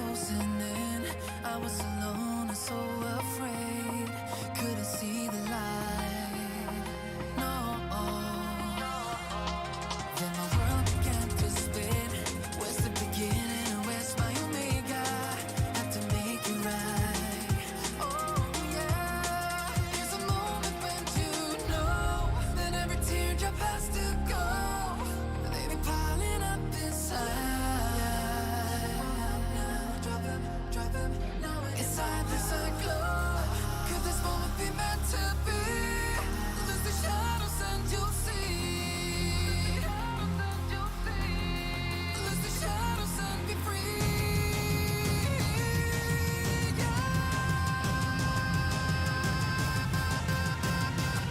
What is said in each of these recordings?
closing in. I was alone and so afraid. Couldn't see the light. No. Then my world began to spin. Where's the beginning and where's my omega? Have to make it right. Oh yeah. There's a moment when you know that every teardrop has to go. They be piling up inside. Drop him, now inside this glow. Could this moment be meant to be? Lose the shadows and you'll see. Lose the shadows and be free.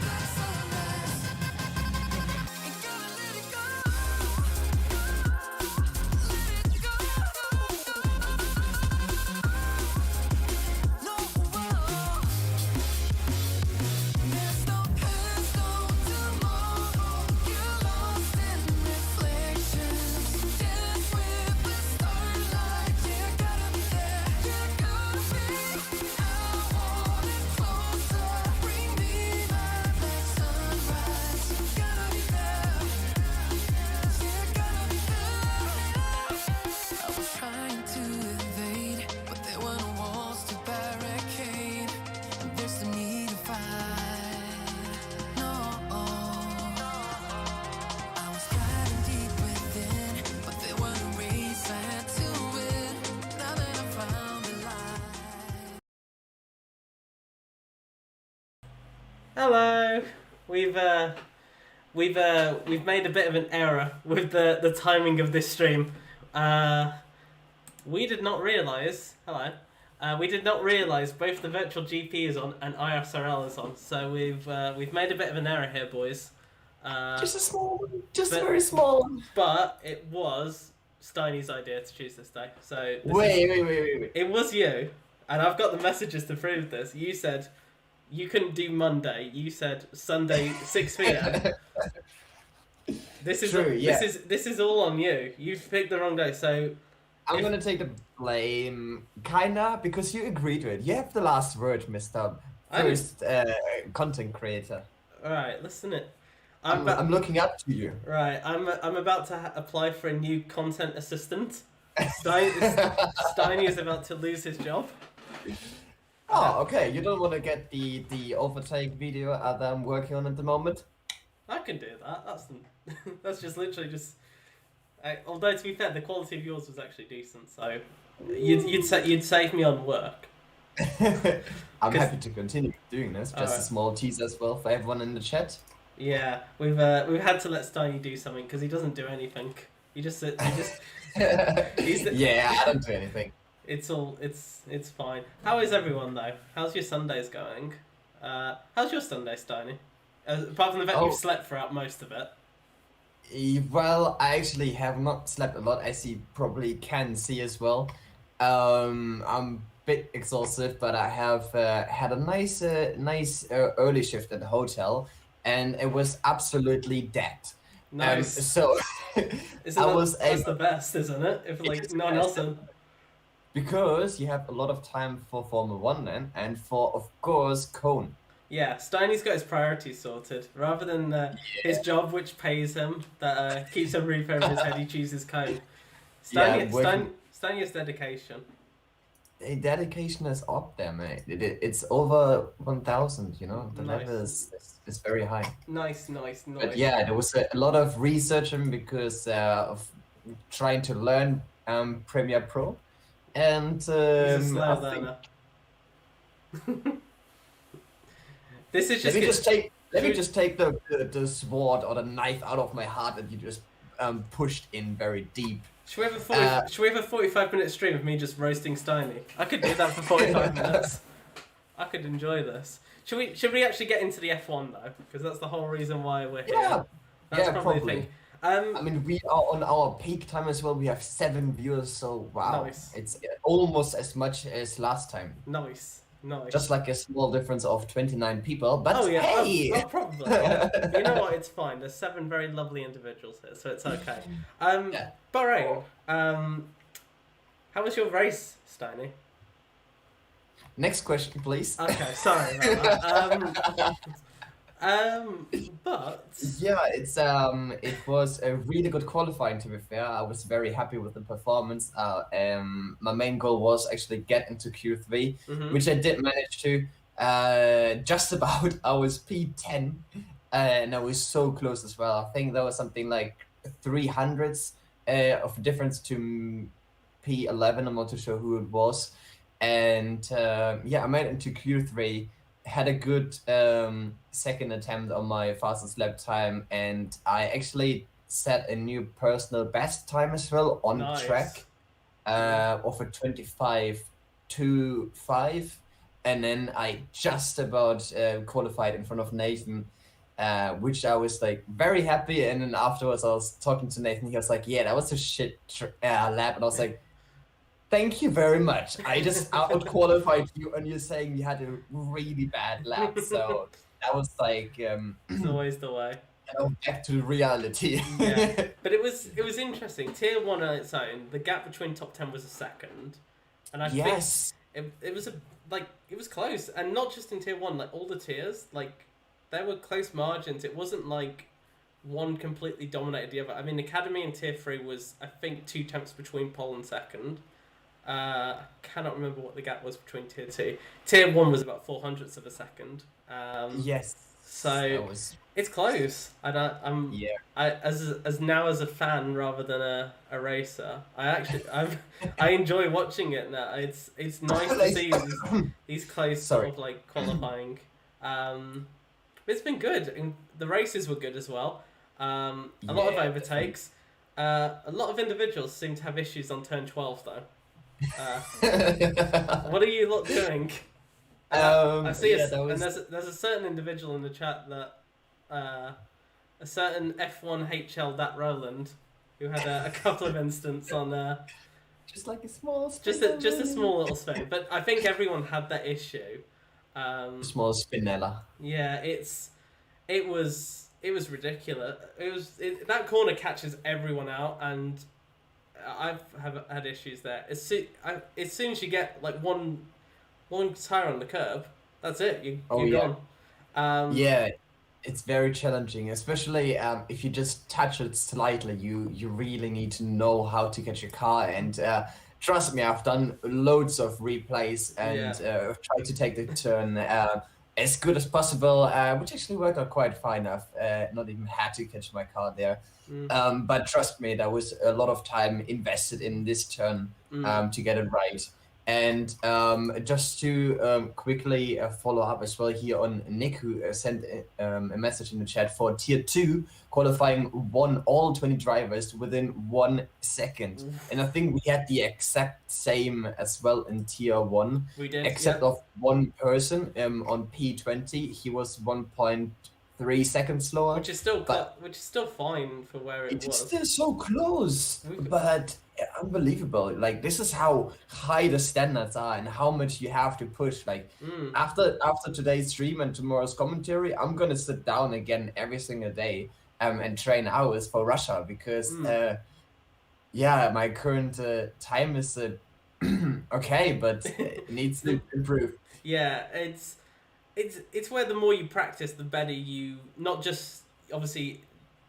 Black sunrise. Ain't gonna let it go. Let it go. No, there's no past, no tomorrow. You're lost in reflections. Dance with the starlight. You gotta be there. You gotta be. I want it closer. Bring me my black sunrise. Gotta be there. You gotta be there. I was trying to invade, but there were no walls to barricade. And there's no need to fight. No. I was driving deep within, but there were no race I had to win. Now that I found the light. Hello. We've made a bit of an error with the timing of this stream. We did not realise. Hello. We did not realise both the virtual GP is on and ISRL is on. So we've made a bit of an error here, boys. Just a small one. Just but- very small one. But it was Steiny's idea to choose this day. So this Wait. it was you, and I've got the messages to prove this. You said you couldn't do Monday. You said Sunday 6 p.m. This is True, yeah. this is all on you. You've picked the wrong day. So I'm gonna take the blame, kinda, because you agreed to it. You have the last word, Mr. First content creator. all right, listen it. I'm looking up to you. Right, I'm about to apply for a new content assistant. Steiny is about to lose his job. Oh, okay. You don't want to get the overtake video that I'm working on at the moment? I can do that. That's just literally just. Although to be fair, the quality of yours was actually decent, so you'd save me on work. I'm happy to continue doing this. Just Alright. a small tease as well for everyone in the chat. Yeah, we've had to let Steiny do something because he doesn't do anything. He just Yeah, I don't do anything. It's fine. How is everyone though? How's your Sundays going? How's your Sunday, Steiny? Apart from the fact you've slept throughout most of it. Well, I actually have not slept a lot, as you probably can see as well. I'm a bit exhausted, but I have had a nice early shift at the hotel, and it was absolutely dead. Nice. So That's the best, isn't it? If like no one else done. Because you have a lot of time for Formula 1 then, and for, of course, Cone. Yeah, Steiny's got his priorities sorted. Rather than his job, which pays him, that keeps a roof over his head, he chooses code. Steiny's dedication. The dedication is up there, mate. It's over 1,000, you know? The Nice. level is very high. Nice. But yeah, there was a lot of researching because of trying to learn Premiere Pro. And He's a slow I learner. This is let just me just take the sword or the knife out of my heart that you just pushed in very deep. Should we have a 45-minute stream of me just roasting Steiny? I could do that for 45 minutes. I could enjoy this. Should we actually get into the F1 though? Because that's the whole reason why we're here. Yeah, That's yeah, probably the probably. thing. I mean, we are on our peak time as well. We have 7 viewers, so wow, Nice. it's almost as much as last time. Nice. Just like a small difference of 29 people, but Oh yeah, hey! probably. You know what? It's fine. There's 7 very lovely individuals here, so it's okay. Yeah. Bahrain. How was your race, Steiny? Next question, please. Okay, sorry about that. But Yeah, it was a really good qualifying. To be fair, I was very happy with the performance. My main goal was actually get into Q3, mhm. which I did manage to. Just about. I was P10, and I was so close as well. I think there was something like 300s of difference to P11. I'm not too sure who it was, and yeah, I made it into Q3. Had a good second attempt on my fastest lap time, and I actually set a new personal best time as well on Nice. track of a 25:5, and then I just about qualified in front of Nathan, which I was like very happy. And then afterwards, I was talking to Nathan. He was like, "Yeah, that was a shit lap," and I was like, thank you very much. I just out-qualified you, and you're saying you had a really bad lap. So that was like, It's always the way. back to reality. Yeah, but it was interesting. Tier 1 on its own, the gap between top 10 was a second, and I Yes. think it was it was close, and not just in Tier 1, like all the tiers, like there were close margins. It wasn't like one completely dominated the other. I mean, Academy in Tier 3 was, I think, 2 tenths between pole and second. I cannot remember what the gap was between Tier 2. Tier 1 was about 400ths of a second. Yes. So That was, it's close. yeah. As now as a fan rather than a racer. I enjoy watching it now. It's nice to see these close sort of like qualifying. It's been good, and the races were good as well. A lot of Yeah, overtakes. A lot of individuals seem to have issues on turn 12 though. What are you lot doing? I see, and there's a certain individual in the chat that a certain F1 HL that Roland, who had a couple of instances on just like a small just a small little spin, but I think everyone had that issue. small spinella. Yeah, it was ridiculous. That corner catches everyone out, and I've had issues there. As soon as you get like one tire on the curb, that's it. You're gone. Yeah, it's very challenging, especially if you just touch it slightly. You really need to know how to get your car. And trust me, I've done loads of replays and tried to take the turn as good as possible, which actually worked out quite fine. I've not even had to catch my car there. But trust me, there was a lot of time invested in this turn to get it right. And just to quickly follow up as well here on Nick, who sent a message in the chat for Tier 2, qualifying all 20 drivers within 1 second. And I think we had the exact same as well in Tier 1. We did, except of one person on P20. He was 1.3 seconds slower. which is still fine for where it was. It's still so close, but unbelievable. Like, this is how high the standards are and how much you have to push. Like, after today's stream and tomorrow's commentary, I'm gonna sit down again every single day and train hours for Russia, because yeah, my current time is okay, but it needs to improve. Yeah, it's where the more you practice, the better you. Not just obviously,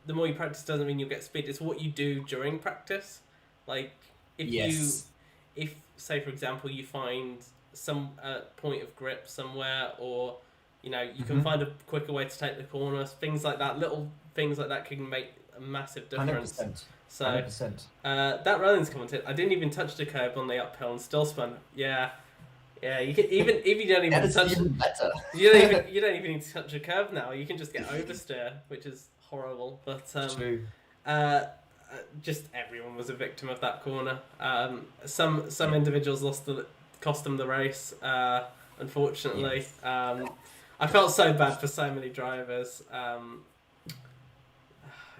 the more you practice doesn't mean you'll get speed. It's what you do during practice. Like if say for example you find some point of grip somewhere, or you can find a quicker way to take the corner. Things like that, little things like that can make a massive difference. 100%. So 100%. That Rollins commented, I didn't even touch the curb on the uphill and still spun. Yeah, you can even if you don't even touch. Even better. you don't even need to touch a curve now. You can just get oversteer, which is horrible. But True. Just everyone was a victim of that corner. Some individuals cost them the race. Unfortunately, I felt so bad for so many drivers.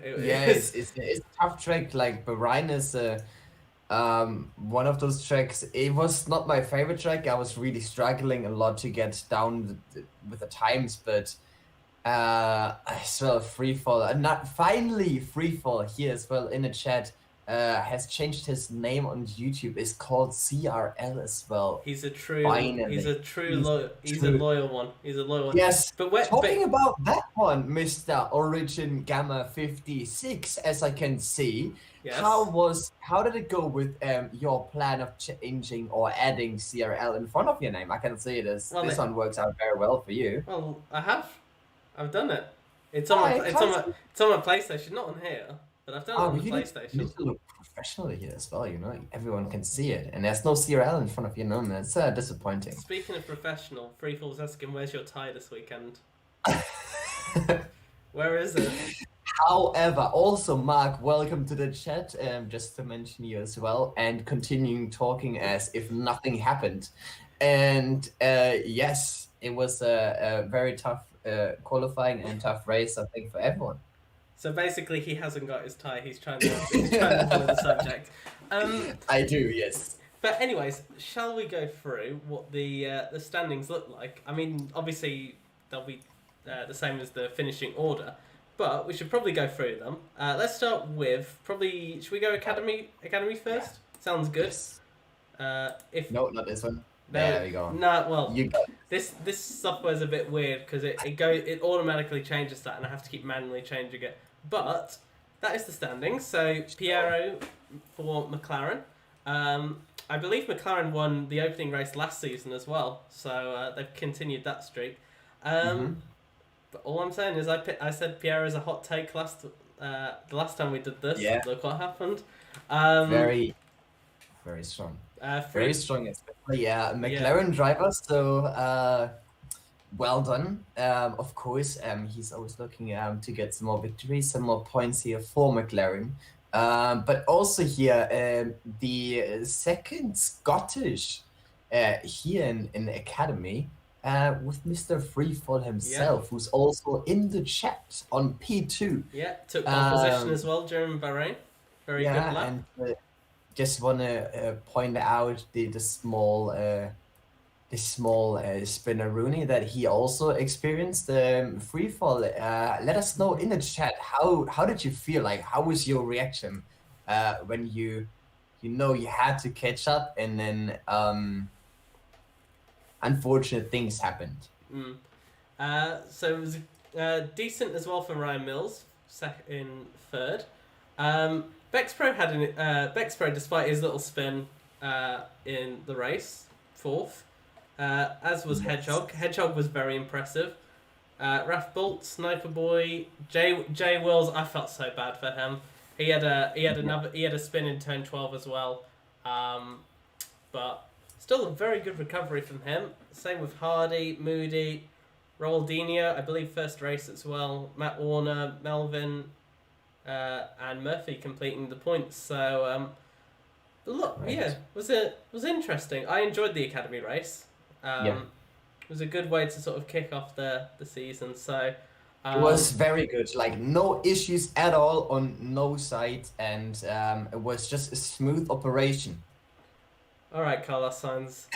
It's a tough track. Like, Bahrain is one of those tracks. It was not my favorite track. I was really struggling a lot to get down with the times, but as well free fall, and not finally free fall here as well in the chat. has changed his name on YouTube. Is called CRL as well. He's a true, Finally, he's a true. loyal one. He's a loyal one. Yes. But where, Talking but about that one, Mr. Origin Gamma 56, as I can see, yes. how did it go with your plan of changing or adding CRL in front of your name? I can see this Well, this one works out very well for you. Well, I've done it. It's Oh, on my, I can't see. it's on my PlayStation, not on here, but I've done it Oh, on the you PlayStation. need to look professional here as well, you know? Everyone can see it. And there's no CRL in front of your name. That's disappointing. Speaking of professional, Freefall's asking, where's your tie this weekend? Where is it? However, also, Mark, welcome to the chat. Just to mention you as well, and continuing talking as if nothing happened. And yes, it was a very tough qualifying and tough race, I think, for everyone. So basically, he hasn't got his tie. He's trying to avoid the subject. I do, yes. But anyways, shall we go through what the standings look like? I mean, obviously they'll be the same as the finishing order, but we should probably go through them. Let's start with probably. Should we go academy first? Sounds good. Yes. If No, not this one. no, There we go. Nah, well, You got this software's a bit weird because it automatically changes that, and I have to keep manually changing it. But that is the standings. So Piero for McLaren. I believe McLaren won the opening race last season as well, so they've continued that streak. But all I'm saying is I said Piero's a hot take the last time we did this. Yeah. Look what happened. very strong. Very strong, especially McLaren driver. So well done. Of course, he's always looking to get some more victories, some more points here for McLaren. But also here, the second Scottish here in Academy with Mr. Freefall himself, who's also in the chat on P2. Yeah, took pole position as well during Bahrain. Very good lap. And just want to point out the small spinner Rooney that he also experienced free fall. Let us know in the chat how did you feel? Like, how was your reaction when you had to catch up and then unfortunate things happened? So it was decent as well for Ryan Mills, in third. Bexpro had Bexpro, despite his little spin in the race, fourth. As was Hedgehog. Hedgehog was very impressive. Raf Bolt, Sniper Boy, Jay Wills. I felt so bad for him. He had a spin in turn 12 as well. But still a very good recovery from him. Same with Hardy, Moody, Roldinho. I believe first race as well. Matt Warner, Melvin, and Murphy completing the points. So look, was interesting. I enjoyed the Academy race. It was a good way to sort of kick off the season. So it was very good. Like, no issues at all on no side, and it was just a smooth operation. All right, Carlos Sainz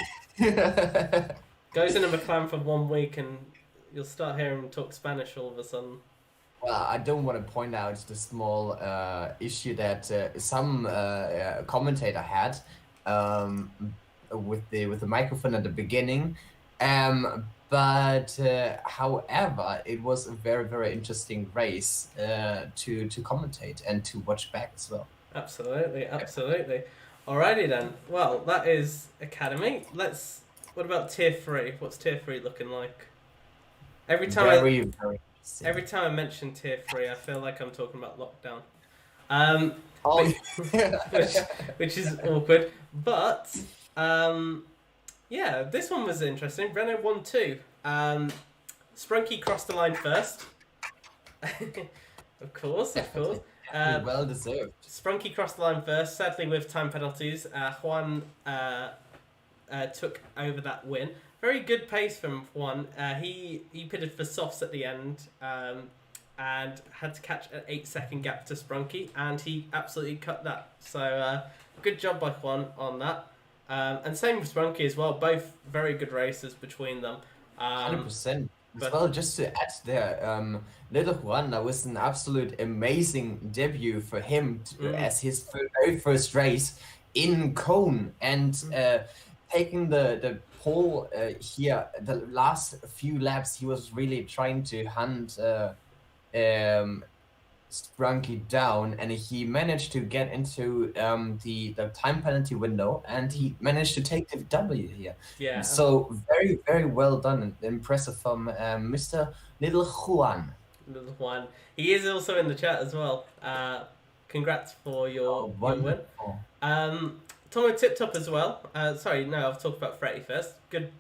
goes in a McLaren for 1 week, and you'll start hearing him talk Spanish all of a sudden. Well, I don't want to point out the small issue that some commentator had with the microphone at the beginning. But however, it was a very, very interesting race to commentate and to watch back as well. Absolutely. Alrighty then. Well, that is Academy. What about Tier 3? What's Tier 3 looking like? Every time I mention Tier 3, I feel like I'm talking about lockdown. Which is awkward. But this one was interesting. Renault 1-2. Sprunky crossed the line first. Of course. Well deserved. Sprunky crossed the line first, sadly with time penalties. Juan took over that win. Very good pace from Juan. He pitted for softs at the end and had to catch an 8-second gap to Sprunky, and he absolutely cut that. So good job by Juan on that. And same with Sprunky as well. Both very good races between them. 100%. As But well, just to add there, Little Juan, that was an absolute amazing debut for him as his very first race in Cone and taking the pole here. The last few laps, he was really trying to hunt um, Sprunky down, and he managed to get into the time penalty window, and he managed to take the W here. yeah, So very, very well done and impressive from Mr. Little Juan. Little Juan. He is also in the chat as well. Congrats for your win. Wonderful. Tomo Tip Top as well. Sorry, no, I've talked about Fretty first. Good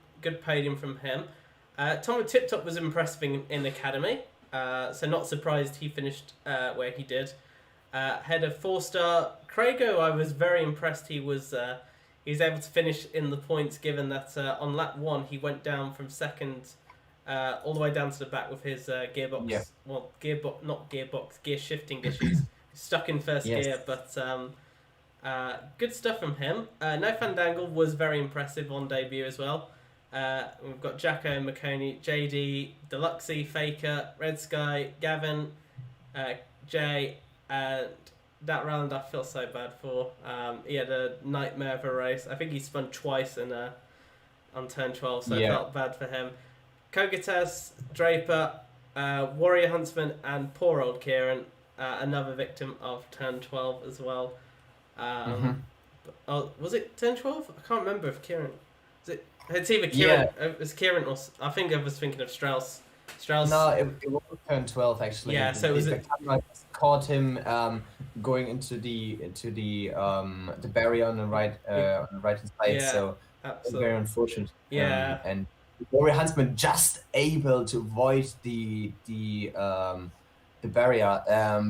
podium from him. Tomo Tip Top was impressive in Academy. So not surprised he finished where he did. Head of 4-star Craigo, I was very impressed. He was able to finish in the points, given that on lap 1 he went down from second all the way down to the back with his gearbox. Yeah. Well, gear shifting issues. Stuck in first gear, but good stuff from him. No Fandangle was very impressive on debut as well. We've got Jacko, McConey, JD, Deluxey, Faker, Red Sky, Gavin, Jay, and that round I feel so bad for. He had a nightmare of a race. I think he spun twice on turn 12, so I felt bad for him. Kogatas, Draper, Warrior Huntsman, and poor old Kieran, another victim of turn 12 as well. Was it turn 12? I can't remember if Kieran... It's either Kieran. It was Kieran or I think I was thinking of Strauss. No, it was turn 12 actually. Yeah, so the camera caught him going into the barrier on the right hand side. Yeah, so absolutely. very unfortunate. Yeah, and Warrior Huntsman just able to avoid the barrier,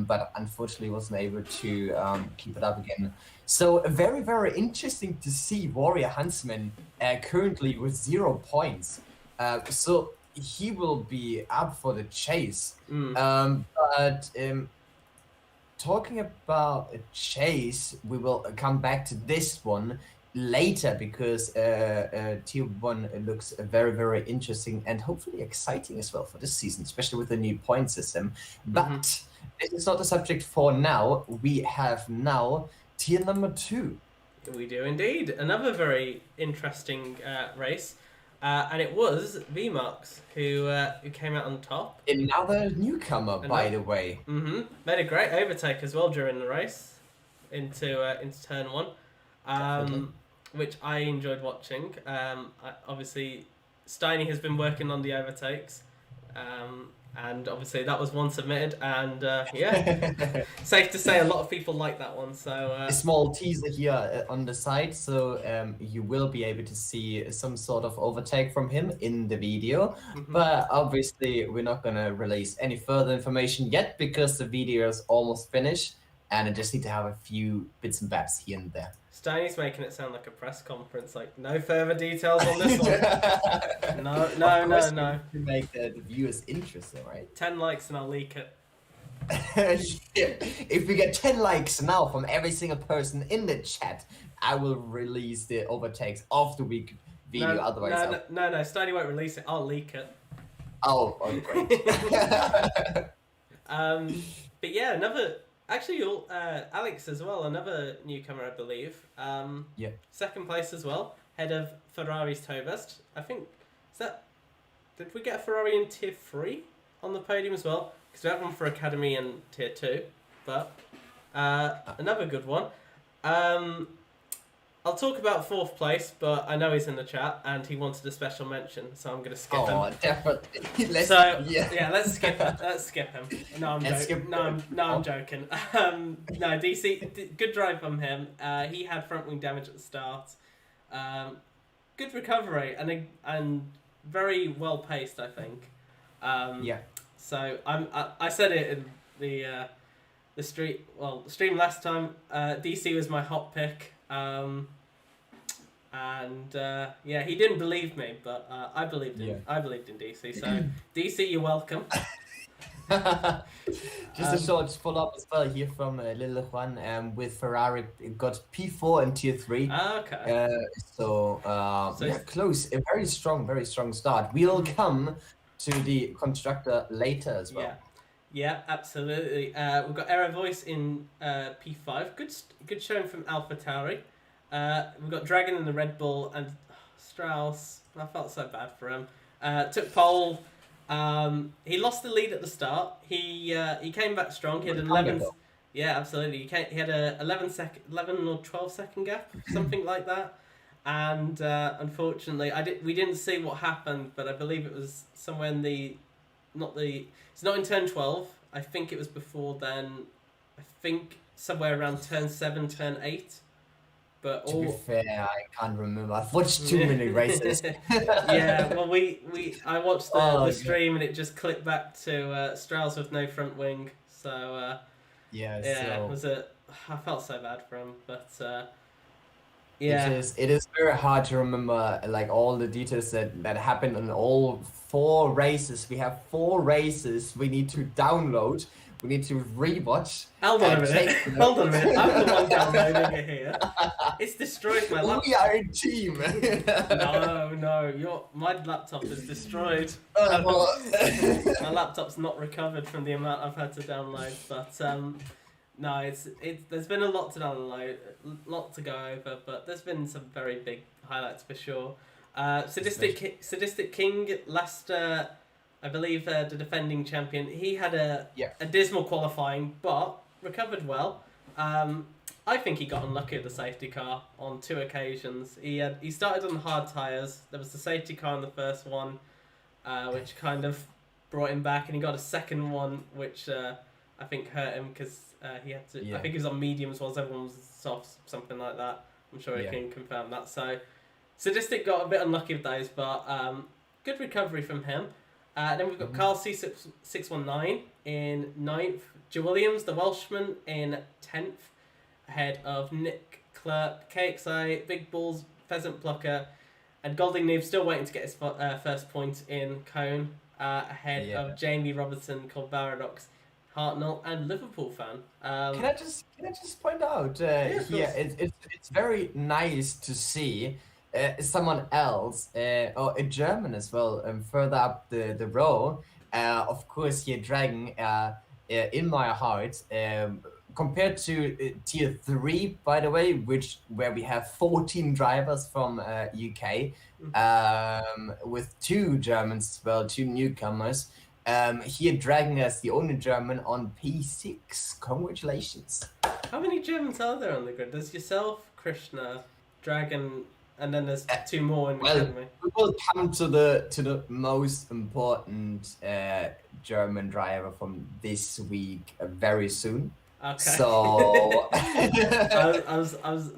but unfortunately wasn't able to keep it up again. So very, very interesting to see Warrior Huntsman currently with 0 points. So he will be up for the chase. But talking about a chase, we will come back to this one later because Tier 1 looks very, very interesting and hopefully exciting as well for this season, especially with the new point system. But this is not the subject for now. We have now Tier number 2. We do indeed. Another very interesting race. And it was VMAX who came out on top. Another newcomer, by the way. Made a great overtake as well during the race into turn 1, which I enjoyed watching. Obviously, Steiny has been working on the overtakes, and obviously that was one submitted, and safe to say a lot of people like that one. So a small teaser here on the side, so you will be able to see some sort of overtake from him in the video, but obviously we're not going to release any further information yet because the video is almost finished and I just need to have a few bits and bats here and there. Steiny's making it sound like a press conference, like no further details on this one. No. To make the viewers interesting, right? 10 likes and I'll leak it. If we get 10 likes now from every single person in the chat, I will release the overtakes of the week video. No, Steiny won't release it. I'll leak it. Oh, great. But yeah, another... Actually, Alex as well, another newcomer, I believe. Second place as well, head of Ferrari's Tovest. I think, did we get a Ferrari in Tier 3 on the podium as well? Because we have one for Academy and Tier 2, but another good one. I'll talk about 4th place, but I know he's in the chat and he wanted a special mention, so I'm going to skip him. Oh, definitely. Let's skip him. Let's skip him. No, I'm joking. No, DC, good drive from him. He had front wing damage at the start. Good recovery and very well paced, I think. So I said it in the stream last time. DC was my hot pick. He didn't believe me, but I believed in I believed in DC. So DC, you're welcome. Just a short follow-up as well here from Little Juan. With Ferrari, got P4 and Tier 3. Okay. Close. A very strong start. We'll come to the constructor later as well. Yeah, absolutely. We've got Era Voice in P5. Good showing from AlphaTauri. We've got Dragon in the Red Bull and Strauss. I felt so bad for him. Took pole. He lost the lead at the start. He came back strong. He had an 11. Yeah, absolutely. He had a 11 or 12 second gap, something like that. And unfortunately, we didn't see what happened, but I believe it was somewhere in it's not in turn 12. I think it was before then. I think somewhere around turn 7, turn 8. But to be fair, I can't remember. I've watched too many races. Yeah, well, I watched the stream and it just clipped back to Strauss with no front wing. So I felt so bad for him, but yeah. It is very hard to remember like all the details that happened in all 4 races. We have 4 races we need to download. We need to rewatch. Hold on a minute. I'm the one downloading it here. It's destroyed my laptop. We are a team. No. My laptop is destroyed. My laptop's not recovered from the amount I've had to download, but no, there's been a lot to download, a lot to go over, but there's been some very big highlights for sure. Sadistic King, last, I believe the defending champion, he had a dismal qualifying, but recovered well. I think he got unlucky at the safety car on 2 occasions. He started on hard tyres. There was the safety car in the first one, which kind of brought him back, and he got a second one, which I think hurt him because he had to. I think he was on mediums whilst everyone was soft, something like that. I'm sure he can confirm that. So, Sadistic got a bit unlucky with those, but good recovery from him. Then we've got Carl C619 in 9th. Joe Williams, the Welshman, in 10th. Ahead of Nick Clerk, KXI, Big Balls, Pheasant Plucker, and Golding Noob still waiting to get his first point in Cone. Ahead of Jamie Robertson, called Baradox, Hartnell, and Liverpool fan. Can I just point out it's very nice to see someone else or a German as well further up the row. Of course, here Dragon in my heart. Compared to tier 3, by the way, where we have 14 drivers from UK, with 2 Germans as well, 2 newcomers. Here Dragon as the only German on P6. Congratulations. How many Germans are there on the grid? There's yourself, Krishna, Dragon, and then there's 2 more in the academy. We will come to the most important German driver from this week very soon. Okay. So I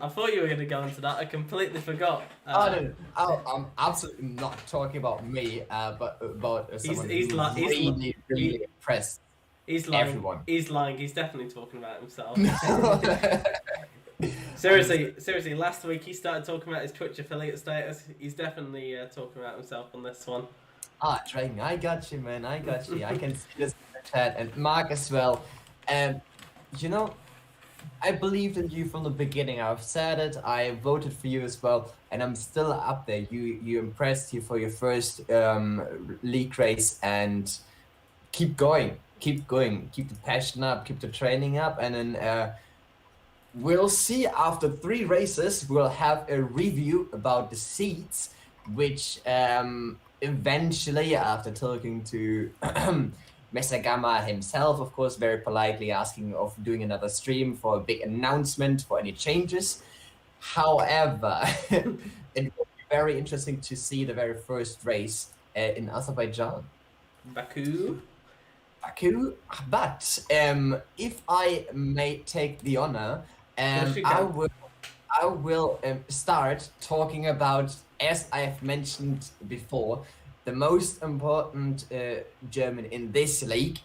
thought you were going to go into that. I completely forgot. I'm absolutely not talking about me, but about someone he's really impressed. He's lying. Everyone. He's lying. He's definitely talking about himself. Seriously, last week he started talking about his Twitch affiliate status. He's definitely talking about himself on this one. Dragon, I got you, man. I got you. I can see this in the chat, and Mark as well. You know, I believed in you from the beginning. I've said it. I voted for you as well, and I'm still up there. You impressed you for your first league race, and keep going. Keep the passion up, keep the training up, and then we'll see after 3 races. We'll have a review about the seats, which eventually, after talking to Mesagama himself, of course, very politely asking of doing another stream for a big announcement for any changes. However, it will be very interesting to see the very first race in Azerbaijan. Baku. But if I may take the honor, I will start talking about, as I've mentioned before, the most important German in this league,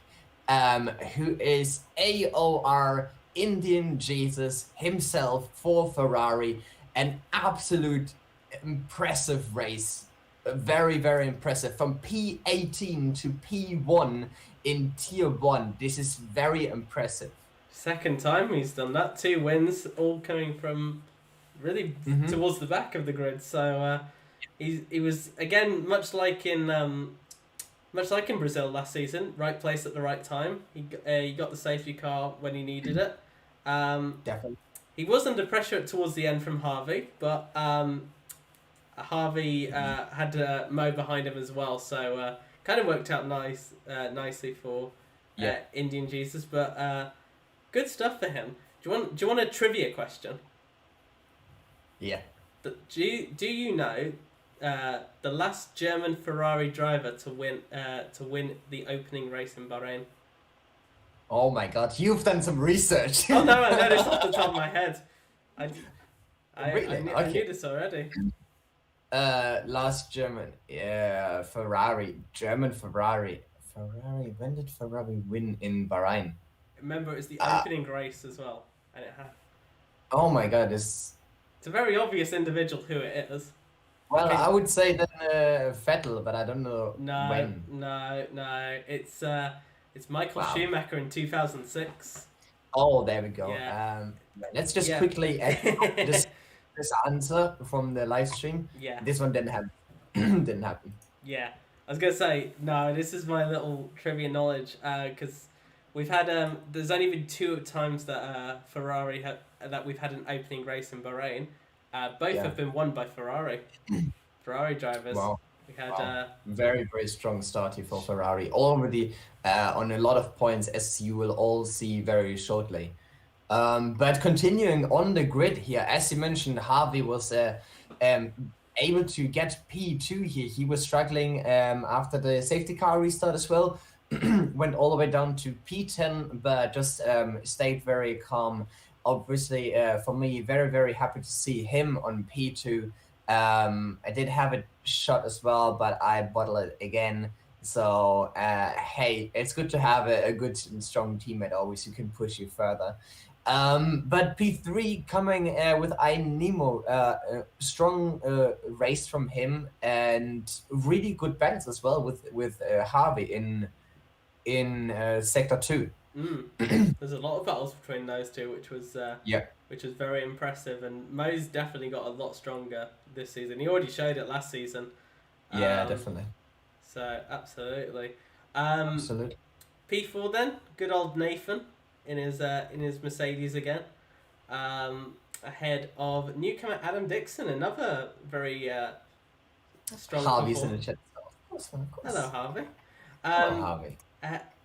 who is AOR Indian Jesus himself for Ferrari. An absolute impressive race. Very, very impressive. From P18 to P1 in tier 1. This is very impressive. Second time he's done that. 2 wins, all coming from really towards the back of the grid. So he was, again, much like in much like in Brazil last season, right place at the right time. He got the safety car when he needed it. Definitely. He was under pressure towards the end from Harvey, but Harvey had Mo behind him as well, so kind of worked out nicely for Yeah. Indian Jesus. But good stuff for him. Do you want a trivia question? Yeah. Do you know the last German Ferrari driver to win the opening race in Bahrain? Oh my God, you've done some research. Oh no, I know this off the top of my head. Really? I knew Okay. this already. Last German, yeah, Ferrari, German Ferrari. Ferrari. When did Ferrari win in Bahrain? Remember, it's the Ah. opening race as well, and Oh my God, this. it's a very obvious individual who it is. Well, Okay. I would say then Vettel, but I don't know when. No. It's Michael Wow. Schumacher in 2006. Oh, there we go. Yeah. Let's just Yeah. quickly this answer from the live stream. Yeah. This one didn't happen. Didn't happen. Yeah, I was gonna say no. This is my little trivia knowledge because we've had there's only been 2 times that Ferrari that we've had an opening race in Bahrain. Both Yeah. have been won by Ferrari drivers. Wow. We had Wow. Very, very strong start here for Ferrari. Already on a lot of points, as you will all see very shortly. But continuing on the grid here, as you mentioned, Harvey was able to get P2 here. He was struggling after the safety car restart as well. Went all the way down to P10, but just stayed very calm. Obviously, for me, very, very happy to see him on P2. I did have a shot as well, but I bottled it again. So, hey, it's good to have a good and strong teammate always who can push you further. But P3 coming with Nemo, strong race from him and really good battles as well with Harvey in Sector 2. There's a lot of battles between those two, which was Yeah. which was very impressive. And Mo's definitely got a lot stronger this season. He already showed it last season. Yeah, definitely. So absolutely. Absolutely. P4 then, good old Nathan in his Mercedes again, ahead of newcomer Adam Dixon, another very strong. Harvey's in performer. the chat. Of course. Hello, Harvey. Hello, Harvey.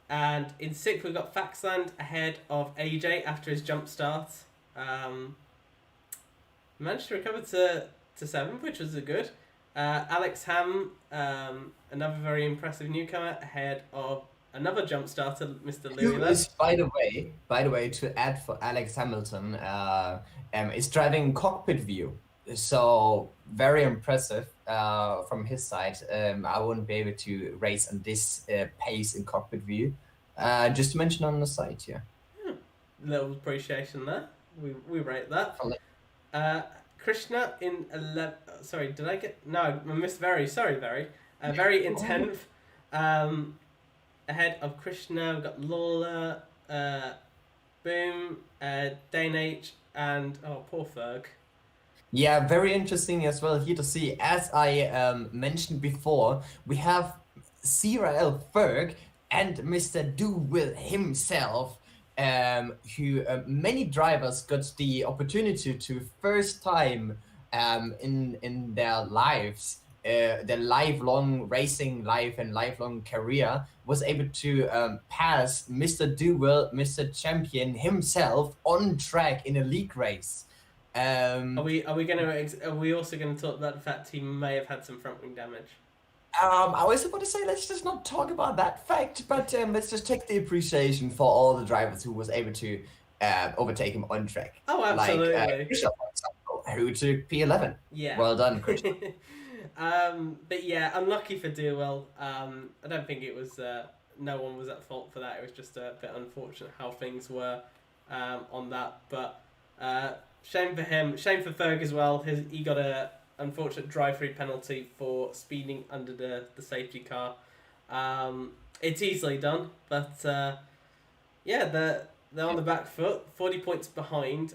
And in 6th we've got Faxland ahead of AJ after his jump start. Managed to recover to 7th, which was good. Alex Ham, another very impressive newcomer ahead of another jump starter, Mr. Who Louis. is, by the way, to add for Alex Hamilton, is driving cockpit view. So very impressive from his side. I wouldn't be able to race on this pace in cockpit view. Just to mention on the side here. Little appreciation there. We rate that. Krishna in 11. Sorry, did I get no? I missed Very. Sorry, Very. Very in 10th. Ahead of Krishna, we've got Lawler, Boom, Dane H, and poor Ferg. Yeah, very interesting as well here to see. As I mentioned before, we have CRL Ferg and Mr. Do-Will himself, who many drivers got the opportunity to first time in their lives, their lifelong racing life and lifelong career, was able to pass Mr. Do-Will, Mr. Champion himself on track in a league race. Are we also gonna talk about the fact he may have had some front wing damage? I was about to say let's just not talk about that fact, but let's just take the appreciation for all the drivers who was able to overtake him on track. Oh, absolutely. Like Krisha, for example, who took P11. Yeah. Well done, Krisha. But yeah, unlucky for Dewell. I don't think it was. No one was at fault for that. It was just a bit unfortunate how things were on that. But shame for him. Shame for Ferg as well. He got a unfortunate drive-through penalty for speeding under the safety car. It's easily done, but yeah, they're on the back foot, 40 points behind,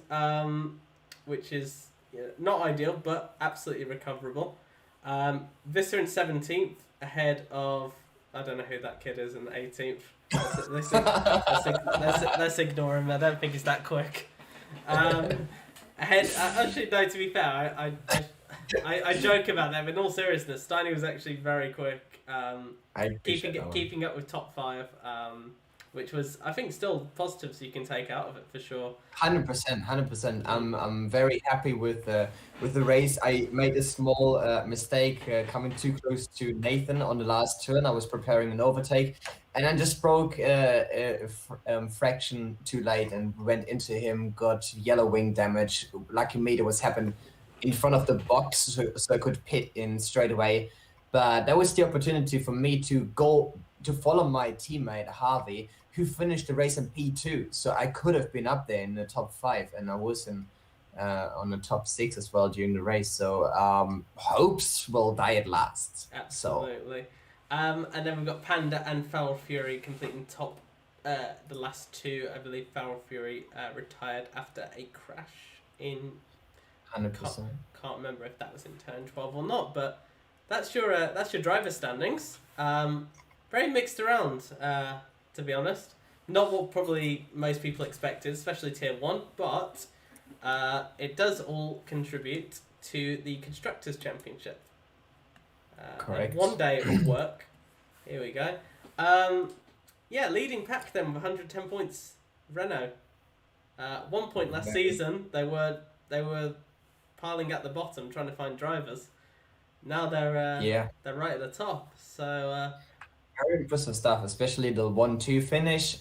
which is not ideal, but absolutely recoverable. Visser in 17th, ahead of I don't know who that kid is in 18th. Let's ignore him. I don't think he's that quick. Actually, no. To be fair, I joke about that. But in all seriousness, Steiny was actually very quick. Keeping up with top 5. Which was, I think, still positives you can take out of it for sure. 100%. I'm very happy with the race. I made a small mistake coming too close to Nathan on the last turn. I was preparing an overtake, and I just broke a fraction too late and went into him. Got yellow wing damage. Lucky me, it was happened in front of the box, so I could pit in straight away. But that was the opportunity for me to go to follow my teammate Harvey, who finished the race in P2. So I could have been up there in the top 5, and I was in on the top 6 as well during the race. So hopes will die at last. Absolutely. And then we've got Panda and Foul Fury completing top. The last 2, I believe. Foul Fury retired after a crash in. 100%. Can't remember if that was in turn 12 or not, but that's your driver standings. Very mixed around, to be honest. Not what probably most people expected, especially tier 1, but it does all contribute to the Constructors' Championship. Correct. 1 day of work. Here we go. Leading pack then with 110 points. Renault. 1 point last season. They were piling at the bottom trying to find drivers. Now they're right at the top. So very impressive stuff, especially the 1-2 finish.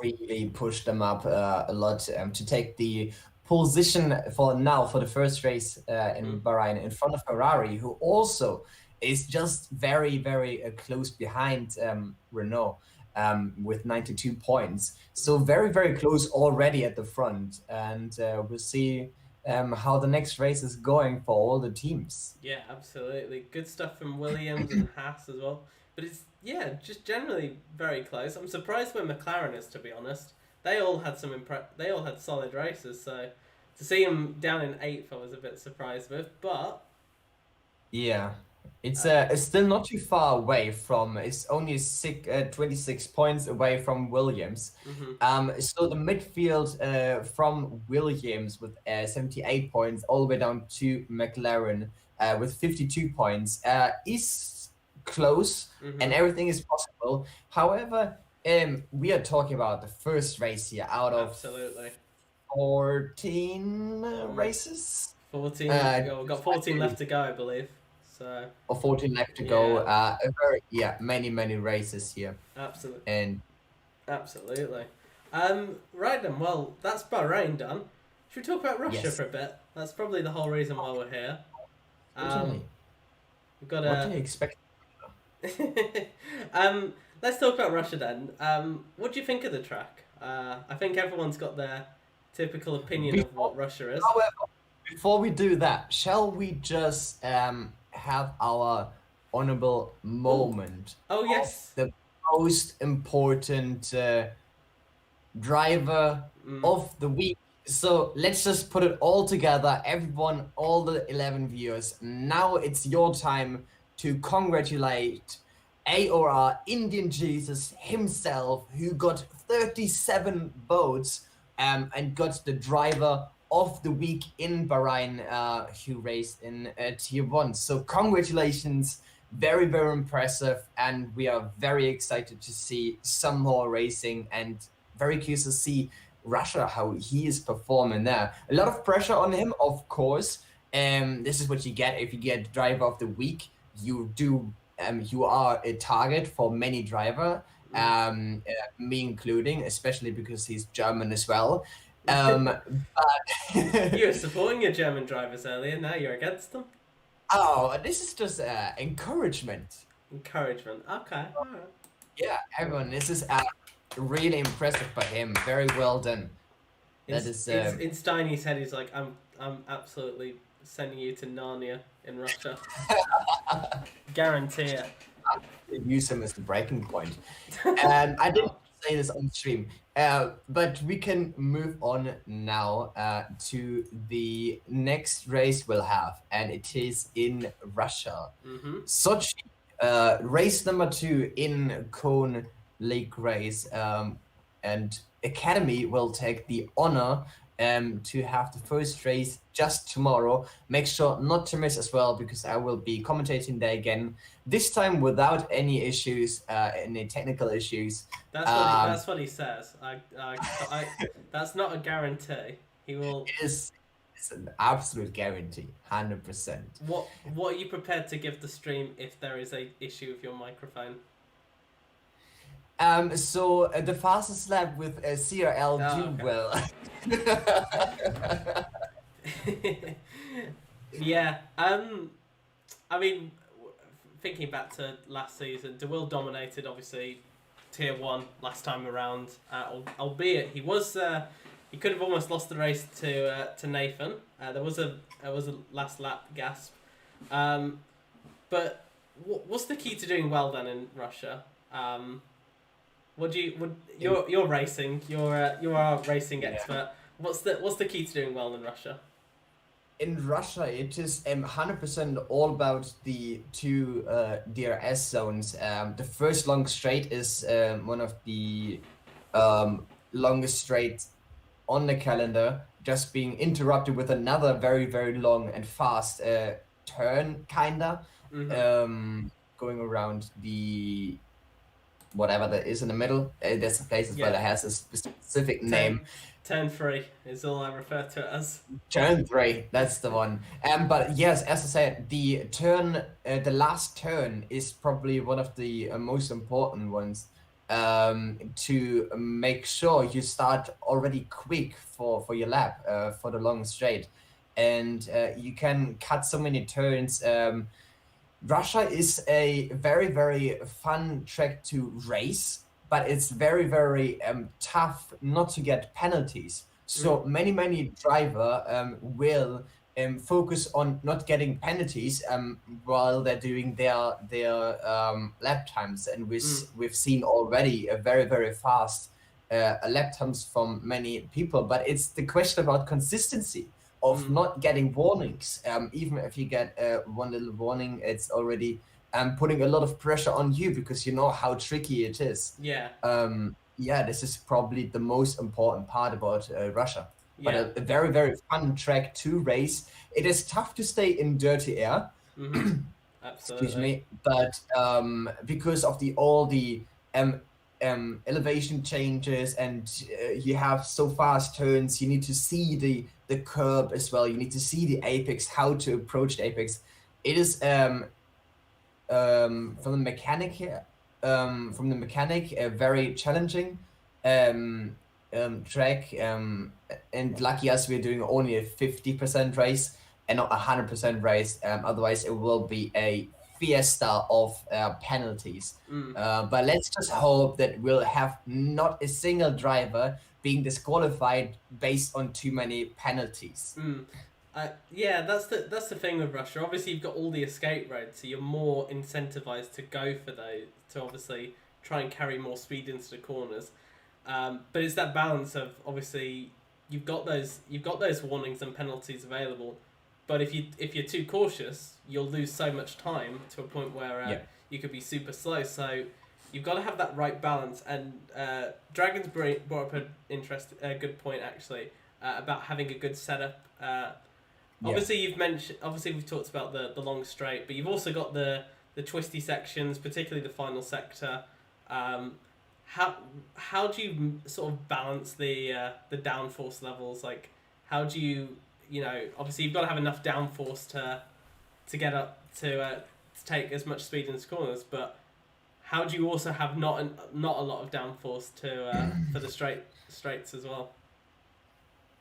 Really pushed them up a lot to take the position for the first race in Bahrain in front of Ferrari, who also is just very, very close behind Renault with 92 points. So very, very close already at the front. And we'll see how the next race is going for all the teams. Yeah, absolutely. Good stuff from Williams and Haas as well. But it's, just generally very close. I'm surprised where McLaren is, to be honest. They all had they all had solid races, so to see them down in 8th, I was a bit surprised with. But yeah, it's still not too far away from. It's only 26 points away from Williams. So the midfield from Williams with 78 points all the way down to McLaren with 52 points is close, and everything is possible. However, we are talking about the first race here out of 14 races. 14. We've got 14 left to go, I believe. So. Or 14 left to go. Many races here. Absolutely. And absolutely. Right then. Well, that's Bahrain done. Should we talk about Russia for a bit? That's probably the whole reason why we're here. We've got what do you expect? Let's talk about Russia then. What do you think of the track? I think everyone's got their typical opinion of what Russia is. However, before we do that, shall we just have our honorable moment? Oh yes. The most important driver of the week. So let's just put it all together, everyone, all the 11 viewers. Now it's your time to congratulate AOR Indian Jesus himself, who got 37 votes and got the driver of the week in Bahrain, who raced in Tier 1. So congratulations, very, very impressive, and we are very excited to see some more racing and very curious to see Russia, how he is performing there. A lot of pressure on him, of course. This is what you get if you get driver of the week. You are a target for many driver, me including, especially because he's German as well. But you were supporting your German drivers earlier, now you're against them? Oh, this is just encouragement. Encouragement, okay. All right. Yeah, everyone, this is really impressive by him. Very well done. In Steiny's head, he's like, I'm absolutely sending you to Narnia in Russia. Guarantee it. Use him as the breaking point. I didn't say this on stream, but we can move on now to the next race we'll have, and it is in Russia. Sochi, race number 2 in Cone Lake race, and Academy will take the honor to have the first race just tomorrow. Make sure not to miss as well, because I will be commentating there again. This time without any issues, any technical issues. That's what he says. That's not a guarantee. He will. It's an absolute guarantee, 100%. What are you prepared to give the stream if there is a issue with your microphone? So the fastest lap with CRL do okay. well. Yeah. I mean, thinking back to last season, DeWill dominated obviously Tier 1 last time around, albeit he was he could have almost lost the race to Nathan. There was a last lap gasp, but what's the key to doing well then in Russia? You're racing, you're a racing expert. What's the key to doing well in Russia? In Russia, it is 100% all about the two DRS zones. The first long straight is one of the longest straights on the calendar, just being interrupted with another very, very long and fast turn, kinda. Going around the whatever that is in the middle. There's a place as well that has a specific name. Turn 3 is all I refer to it as. Turn 3, that's the one. But yes, as I said, the turn, the last turn is probably one of the most important ones, to make sure you start already quick for your lap, for the long straight, and you can cut so many turns. Russia is a very, very fun track to race, but it's very, very tough not to get penalties. So many driver will focus on not getting penalties while they're doing their lap times, and we've seen already a very, very fast lap times from many people. But it's the question about consistency of not getting warnings. Even if you get one little warning, it's already putting a lot of pressure on you, because you know how tricky it is. Yeah. This is probably the most important part about Russia. But Yeah. a very, very fun track to race. It is tough to stay in dirty air. Absolutely. Excuse me. But because of all the elevation changes, and you have so fast turns, you need to see the curb as well. You need to see the apex, how to approach the apex. It is from the mechanic a very challenging track, and lucky us, we're doing only a 50% race and not 100% race. Otherwise it will be a fiesta of penalties. But let's just hope that we'll have not a single driver being disqualified based on too many penalties. Yeah, that's the thing with Russia. Obviously, you've got all the escape roads, so you're more incentivized to go for those, to obviously try and carry more speed into the corners. But it's that balance of, obviously you've got those warnings and penalties available, but if you're too cautious, you'll lose so much time to a point where you could be super slow. So you've got to have that right balance. And Dragon's brought up a good point actually, about having a good setup. Obviously we've talked about the long straight, but you've also got the twisty sections, particularly the final sector. How do you sort of balance the downforce levels? Like, how do you obviously you've got to have enough downforce to get up to take as much speed into corners, but how do you also have not a lot of downforce for the straights as well?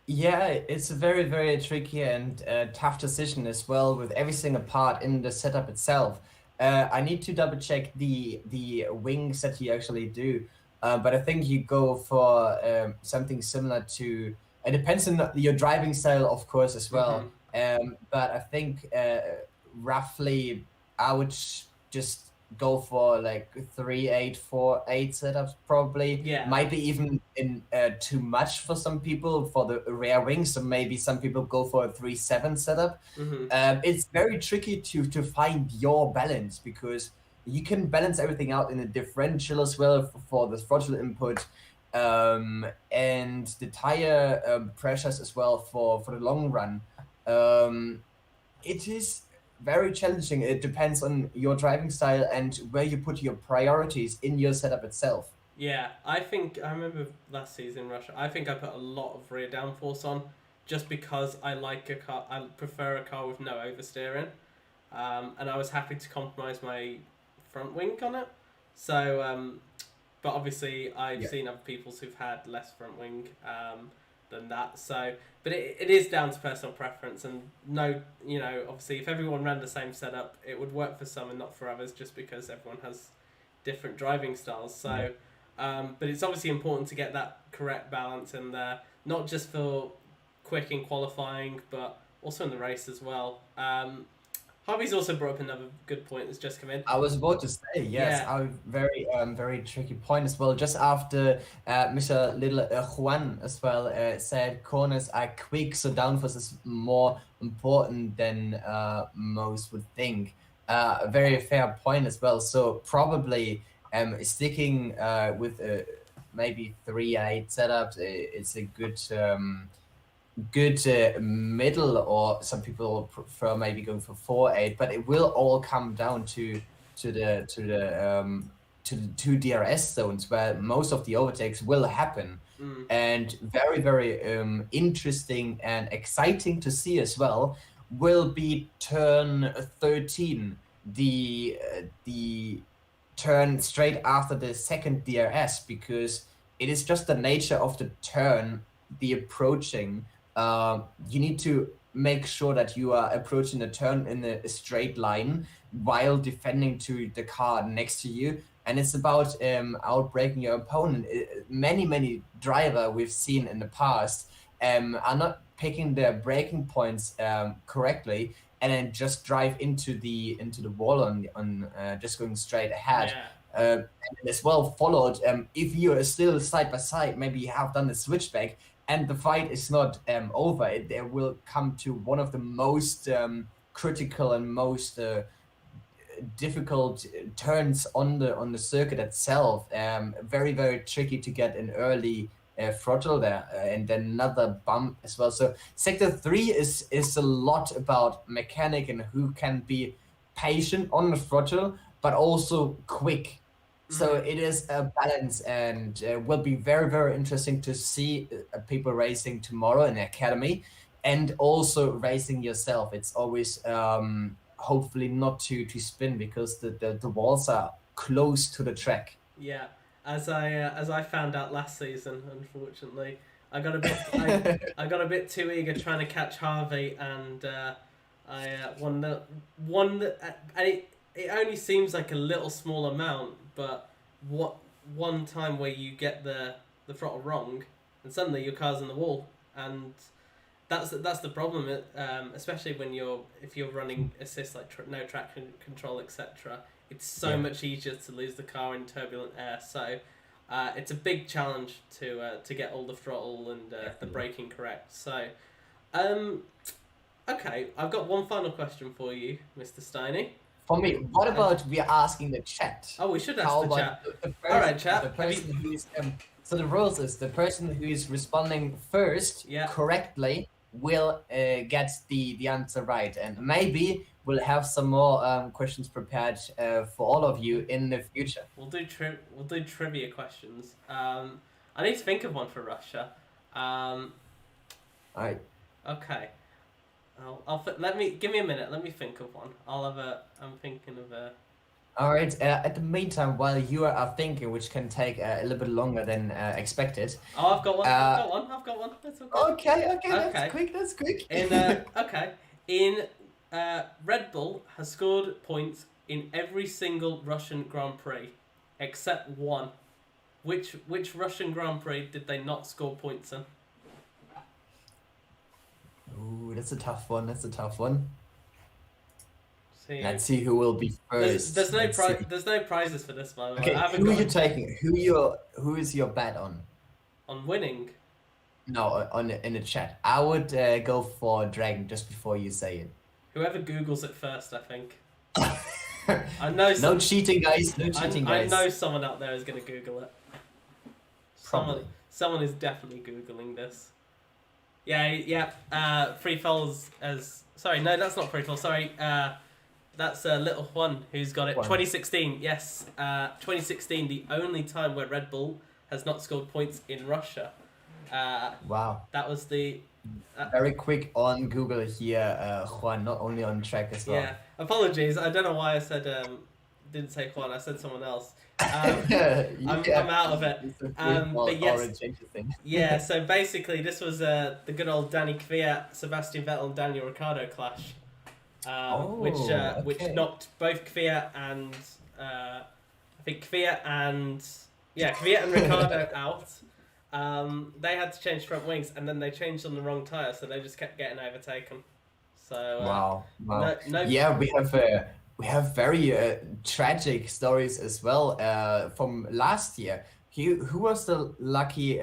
Yeah, it's a very, very tricky and tough decision as well, with every single part in the setup itself. I need to double check the wings that you actually do, but I think you go for something similar to. It depends on your driving style, of course, as well. But I think roughly I would just go for like 3-8-4-8 setups probably. Might be even in too much for some people for the rear wings, so maybe some people go for a 3-7 setup. It's very tricky to find your balance, because you can balance everything out in a differential as well for the throttle input, and the tire pressures as well for the long run. It is very challenging. It depends on your driving style and where you put your priorities in your setup itself. Yeah, I think I remember last season in Russia. I think I put a lot of rear downforce on, just because I like a car. I prefer a car with no oversteering, and I was happy to compromise my front wing on it. So, but obviously I've Yeah. seen other people who've had less front wing than that. So, but it is down to personal preference, and no, obviously if everyone ran the same setup, it would work for some and not for others, just because everyone has different driving styles. So. But it's obviously important to get that correct balance in there, not just for quick in qualifying, but also in the race as well. Harvey's also brought up another good point that's just come in. I was about to say, yes, Yeah. a very tricky point as well. Just after Mr. Little Juan as well said, corners are quick, so downforce is more important than most would think. A very fair point as well. So probably sticking with maybe 3-8 setup, it's a good middle, or some people prefer maybe going for 4-8, but it will all come down to the two DRS zones where most of the overtakes will happen. And very interesting and exciting to see as well will be turn 13, the turn straight after the second DRS, because it is just the nature of the turn, the approaching. You need to make sure that you are approaching the turn in a straight line while defending to the car next to you. And it's about outbraking your opponent. Many driver we've seen in the past are not picking their braking points correctly, and then just drive into the wall on just going straight ahead. Yeah. And as well followed, if you are still side by side, maybe you have done the switchback and the fight is not over, it will come to one of the most critical and most difficult turns on the circuit itself. Very tricky to get an early throttle there, and then another bump as well. So sector 3 is a lot about mechanic and who can be patient on the throttle, but also quick. So it is a balance, and will be very interesting to see people racing tomorrow in the academy, and also racing yourself. It's always hopefully not to spin, because the walls are close to the track. Yeah. As I found out last season, unfortunately, I got a bit I got a bit too eager trying to catch Harvey, and I won and it only seems like a little small amount, but one time where you get the throttle wrong, and suddenly your car's in the wall, and that's the problem. Especially if you're running assist like no traction control, etc. It's so much easier to lose the car in turbulent air. So it's a big challenge to get all the throttle and the braking correct. So okay, I've got one final question for you, Mr. Steiny. For me, what about we are asking the chat? Oh, we should ask How the about chat. the person, All right, chat. the person who is so the rules is the person who is responding first correctly will get the answer right, and maybe we'll have some more questions prepared for all of you in the future. We'll do trivia questions. I need to think of one for Russia. All right. Okay. Give me a minute. Let me think of one. I'm thinking of a. All right. At the meantime, while you are thinking, which can take a little bit longer than expected. Oh, I've got one. I've got one. That's okay. Okay. That's quick. In Red Bull has scored points in every single Russian Grand Prix, except one. Which Russian Grand Prix did they not score points in? Ooh, that's a tough one. See, Let's see who will be first. There's no prizes for this, by the way. Okay, who are you taking? Who is your bet on? On winning? No, in the chat. I would go for Dragon just before you say it. Whoever Googles it first, I think. I know. No cheating, guys. No cheating, I guys. know someone out there is going to Google it. Probably. Someone is definitely Googling this. Yeah. Free falls as. Sorry, no, that's not free fall. Sorry, that's Little Juan who's got it. Juan. 2016, yes. 2016, the only time where Red Bull has not scored points in Russia. Wow. That was the. Very quick on Google here, Juan, not only on track as well. Yeah. Apologies. I don't know why I said didn't say Juan. I said someone else. I'm out of it. But yes. Yeah, so basically this was the good old Danny Kvyat, Sebastian Vettel and Daniel Ricciardo clash, which knocked both Kvyat and I think Kvyat and Ricciardo out. They had to change front wings and then they changed on the wrong tyre, so they just kept getting overtaken. So Wow. No, Yeah, we have very tragic stories as well from last year. Who was the lucky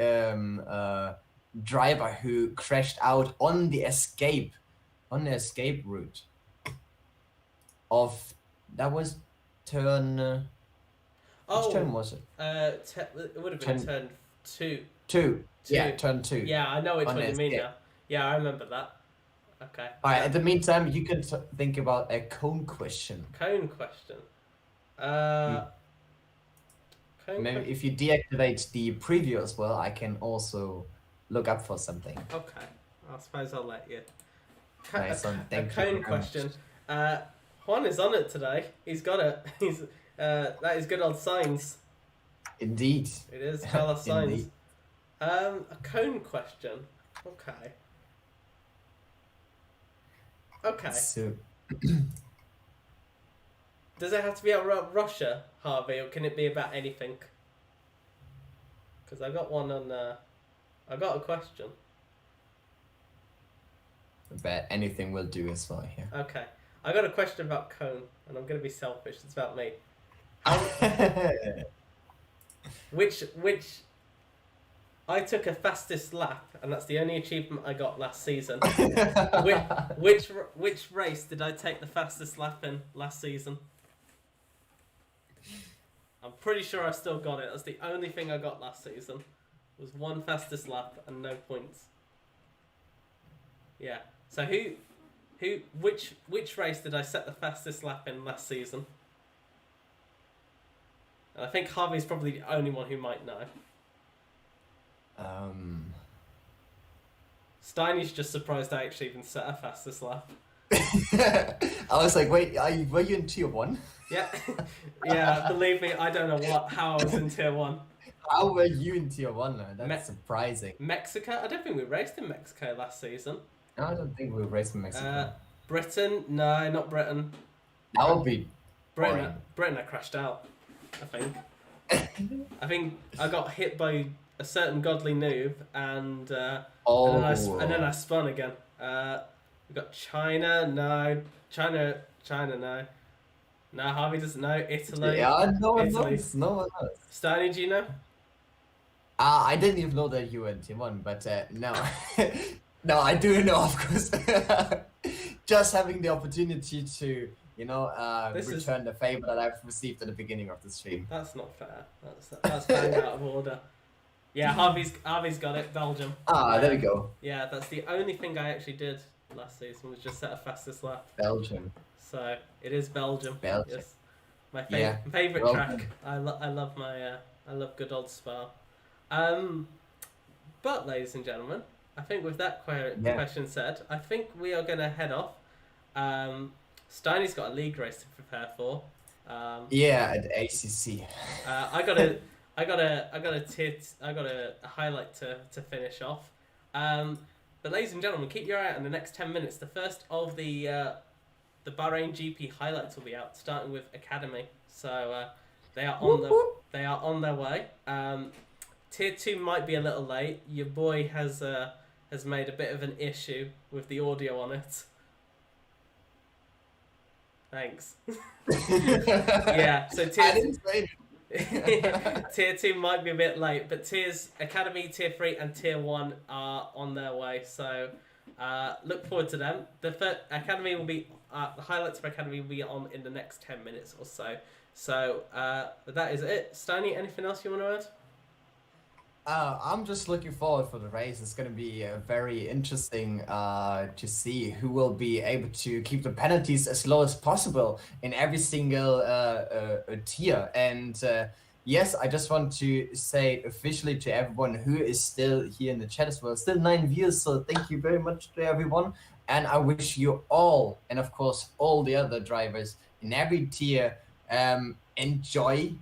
driver who crashed out on the escape route of that was turn which turn was it? It would have been turn two. Yeah, turn 2. Yeah, I know which On one you mean escape. now. Yeah, I remember that. Okay. Alright, in the meantime, you can think about a cone question. Cone question. Maybe if you deactivate the preview as well, I can also look up for something. Okay, I suppose I'll let you. Nice one, A thank you cone very question. Juan is on it today. He's got it. That is good old signs. Indeed. It is Carlos Sainz. Indeed. A cone question. Okay. Okay. So, Does it have to be about Russia, Harvey, or can it be about anything? Because I got one on. I got a question. but anything will do as well here. Okay, I got a question about cone, and I'm gonna be selfish. It's about me. Which I took a fastest lap, and that's the only achievement I got last season. which race did I take the fastest lap in last season? I'm pretty sure I still got it. That's the only thing I got last season. Was one fastest lap and no points. Yeah. So which race did I set the fastest lap in last season? And I think Harvey's probably the only one who might know. Steiny's just surprised I actually even set a fastest lap. I was like, wait, were you in tier 1? Yeah, yeah. Believe me, I don't know how I was in tier 1. How were you in tier 1? That's surprising. Mexico? I don't think we raced in Mexico last season. No, I don't think we raced in Mexico. Britain? No, not Britain. That would be Britain. I crashed out. I think. I think I got hit by a certain godly noob, and then I spun again. We got China. No, China. No. No, Harvey doesn't know. Italy. Yeah, no one Italy. knows. No one knows. Steiny, do you know? I didn't even know that you were in tier 1, but no. No, I do know, of course. Just having the opportunity to, return the favor that I've received at the beginning of the stream. That's not fair. That's bang out of order. Yeah, Harvey's got it. Belgium. There we go. Yeah, that's the only thing I actually did last season was just set a fastest lap. Belgium. So it is Belgium. Belgium. Yes. My Yeah. favorite Welcome. track. I love my I love good old Spa. But ladies and gentlemen, I think with that question said, I think we are going to head off. Steiny's got a league race to prepare for. Yeah, at ACC. I got a highlight to finish off. But ladies and gentlemen, keep your eye out in the next 10 minutes. The first of the Bahrain GP highlights will be out, starting with Academy. So they are on their way. Tier 2 might be a little late. Your boy has made a bit of an issue with the audio on it. Thanks. Yeah, so I didn't say Tier 2 might be a bit late, but Academy, Tier 3 and Tier 1 are on their way. So Look forward to them. The Academy will be the highlights for Academy will be on in the next 10 minutes or so. So that is it. Steiny, anything else you want to add? I'm just looking forward for the race. It's going to be very interesting to see who will be able to keep the penalties as low as possible in every single tier. And yes, I just want to say officially to everyone who is still here in the chat as well, still 9 viewers. So thank you very much to everyone. And I wish you all, and of course all the other drivers in every tier, enjoy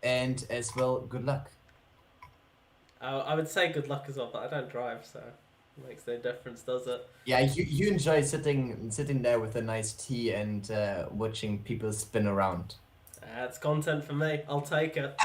and as well good luck. I would say good luck as well, but I don't drive, so it makes no difference, does it? Yeah, you enjoy sitting there with a nice tea and watching people spin around. It's content for me. I'll take it.